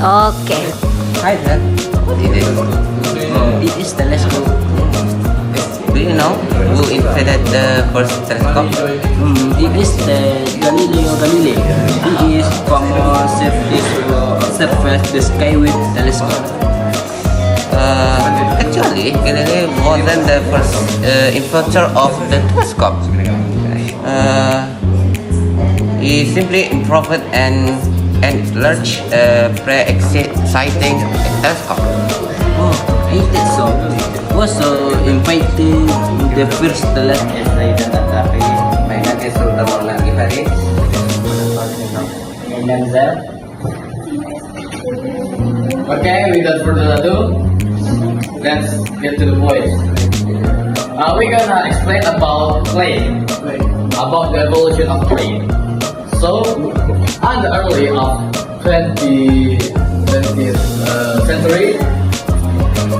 Okay. Hi there. What is it? It is telescope. Do you know who invented the first telescope? It is the Galileo Galilei. He is famous to observe the sky with telescope. Actually, Galileo wasn't the first inventor of the telescope. He simply improved an large pre-exciting telescope. Oh, I think so. Also invited the first telescope. Okay, without further ado, let's get to the point. We're gonna explain about clay, about the evolution of clay. So, at the early of 20th century,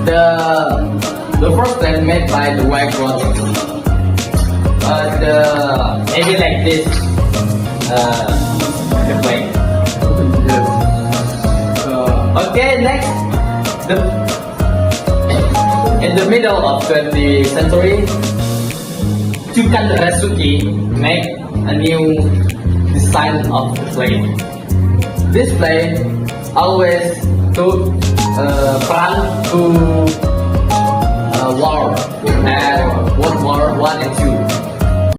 the first plan made by the white project, maybe like this, the clay. Okay, next, in the middle of 20th century, Tukan Resuki made a new design of the plane. This plane always took plan to war and World War I and II.